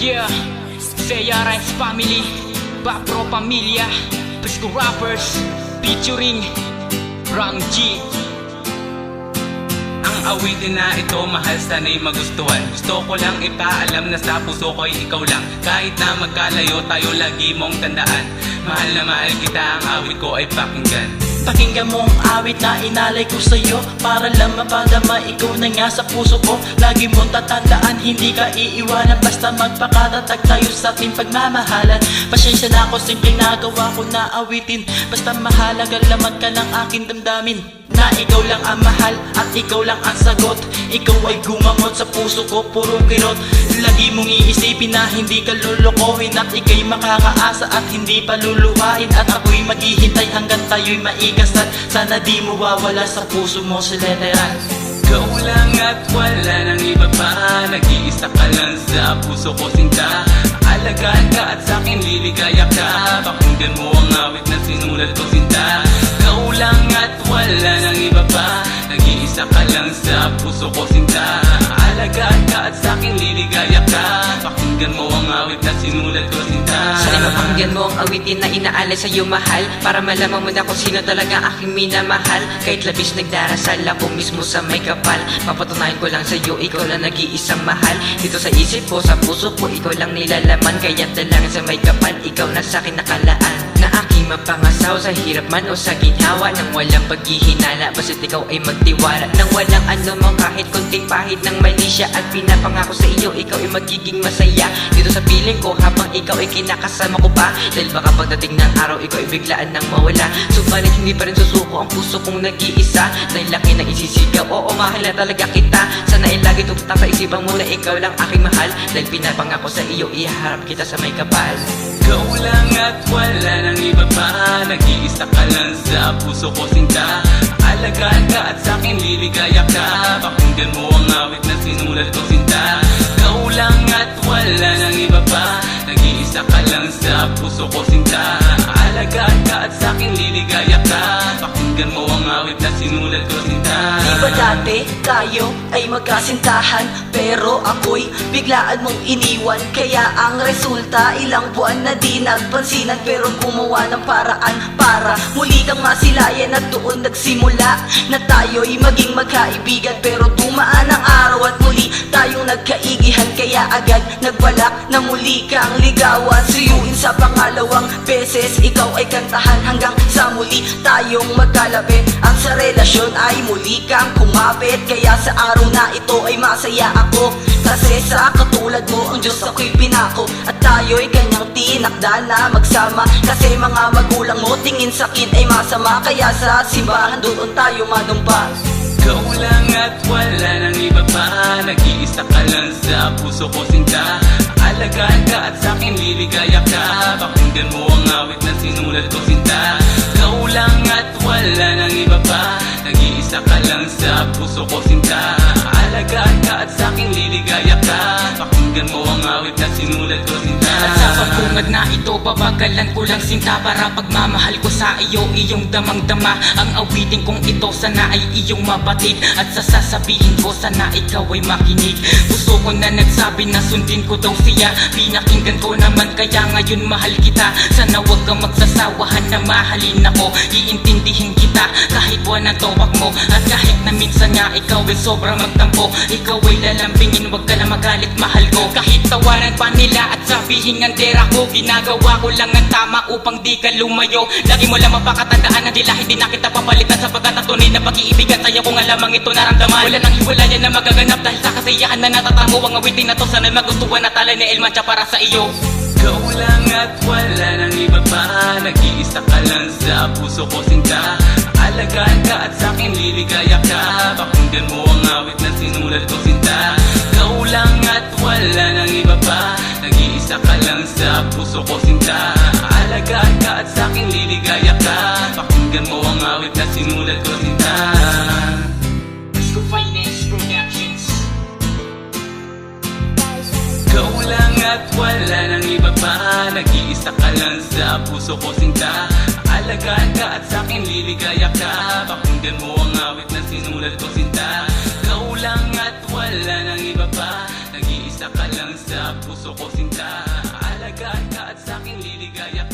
Yeah, Sayara's family, Bapro Pamilya, Pisco Rappers, featuring Ram G. Ang awitin na ito, mahal sana'y magustuhan. Gusto ko lang ipaalam na sa puso ko'y ikaw lang. Kahit na magkalayo tayo, lagi mong tandaan. Mahal na mahal kita, ang awit ko ay pakinggan. Pakinggan mo ang awit na inalay ko sa'yo, para lang mapadama ikaw na nga sa puso ko. Lagi mong tatandaan, hindi ka iiwanan, basta magpakatatag tayo sa ating pagmamahalan. Pasensya na ako, simpleng nagawa ko na awitin, basta mahalaga laman ka ng aking damdamin. Na ikaw lang ang mahal at ikaw lang ang sagot. Ikaw ay gumangot sa puso ko, puro kirot. Lagi mong iisipin na hindi ka lulukohin, at ika'y makakaasa at hindi paluluhain. At ako'y maghihintay hanggang tayo'y maikasal. Sana di mo wawala sa puso mo si Leteran. Ikaw lang at wala nang iba pa, nag-iisa ka lang sa puso ko, sinta. Alagaan ka at sa'kin liligaya ka, pakinggan mo ang awit na sinulat ko, sinta. Ikaw lang at wala nang iba pa, nag-iisa ka lang sa puso ko, sinta. Alagaan ka at sa'kin liligaya ka, pakinggan mo ang awit na sinulat ko, sinta. Sana mapakinggan mo ang awitin na inaalay sa'yo, mahal, para malaman mo na kung sino talaga aking minamahal. Kahit labis nagdarasal ako mismo sa may kapal, papatunayan ko lang sa'yo, ikaw lang nag-iisang mahal. Dito sa isip ko, sa puso ko, ikaw lang nilalaman. Kaya't dalangan sa may kapal, ikaw na sa'kin nakalaan. Na aking mapangasaw sa hirap man o sa ginhawa, nang walang paghihinala, basta't ikaw ay magtiwala. Nang walang anumang kahit konting pahit ng mali siya, at pinapangako sa iyo, ikaw ay magiging masaya. Dito sa piling ko, habang ikaw ay kinakasama ko pa, dahil baka pagdating ng araw, ikaw ay biglaan nang mawala. Subalit hindi pa rin susuko ang puso kong nag-iisa, dahil laki ng isisigaw, oo mahal na talaga kita. Sana ay lagi tutak sa isipan mo na ikaw lang aking mahal, dahil pinapangako sa iyo, iharap kita sa may kapal. Ikaw lang at wala nang iba pa, nag-iisa ka lang sa puso ko, sinta. Alagaan ka at sa'kin liligaya ka, pakinggan mo ang awit na sinulat ko, sinta. Ikaw lang at wala nang iba pa, nag-iisa ka lang sa puso ko, sinta. Alagaan ka at sa'kin liligaya ka, pakinggan mo ang awit na sinulat ko, sinta. Di ba dati tayo ay magkasintahan, pero ako'y biglaan mong iniwan. Kaya ang resulta, ilang buwan na di nagpansinan, pero gumawa ng paraan para muli kang masilayan. At doon nagsimula na tayo'y maging magkaibigan, pero dumaan ang araw at muli tayong nagkaigihan. Kaya agad nagbalak na muli kang ligawan, suyuin sa pangalawang beses, ikaw ay kantahan hanggang sa muli tayong magkalapit. At sa relasyon ay muli kang kumapit, kaya sa araw na ito ay masaya ako, kasi sa katulad mo ang Diyos ako'y pinako. At tayo'y kanyang tinakda na magsama, kasi mga magulang mo tingin sa'kin ay masama. Kaya sa simbahan doon tayo manumpa. Ikaw lang at wala nang iba pa, nag-iisa ka lang sa puso ko, sinta. Alagaan ka at sa'kin liligaya ka, pakinggan mo ang awit na sinulat ko, sinta. Ikaw lang at wala nang iba pa, nag-iisa ka lang sa puso ko, sinta. Alagaan ka at sa'kin liligaya ka, pakinggan mo ang awit na sinulat ko, sinta. At sa pagbungad na ito, babagalan ko lang, sinta, para pagmamahal ko sa iyo, iyong damang-dama. Ang awitin kong ito, sana ay iyong mabatid, at sa sasabihin ko, sana ikaw ay makinig. Puso ko na nagsabi na sundin ko daw siya, pinakinggan ko naman, kaya ngayon mahal kita. Sana wag kang magsasawahan na mahalin ako, iintindihin kita kahit buwan ang tawag mo. At kahit na minsan nga ikaw ay sobrang magtampo, ikaw ay lalambingin, wag ka na magalit, mahal ko. Kahit tawanan pa nila at sabihin ang dera ko, ginagawa ko lang ang tama upang di ka lumayo. Lagi mo lang mapakatandaan na dila hindi na kita papalitan, sapagkat ang tunay na pag-iibigan sa'yo ko nga lamang ito naramdaman. Wala nang hiwalayan na magaganap dahil sa kasiyahan na natatamo. Ang awitin na to sana magustuhan na tala ni Elmancha para sa iyo. Ikaw lang at wala nang iba pa, nag-iisa ka lang sa puso ko, sinta. Alagaan ka at sa'kin liligaya ka, pakinggan mo ang awit na sinulat ko, sinta. Ikaw lang at wala nang iba pa, nag-iisa ka lang sa puso ko, sinta. Alagaan ka at sa'kin liligaya ka, pakinggan mo ang awit na sinulat ko, sinta. Pisco Finance Productions. Ikaw lang at wala nang iba pa, nag-iisa ka lang sa puso ko, sinta. Alagaan ka at sa'kin liligaya ka, pakinggan mo ang awit na sinulat ko, sinta. Ikaw lang at wala nang iba pa, nag-iisa ka lang sa puso ko, sinta. akin liligaya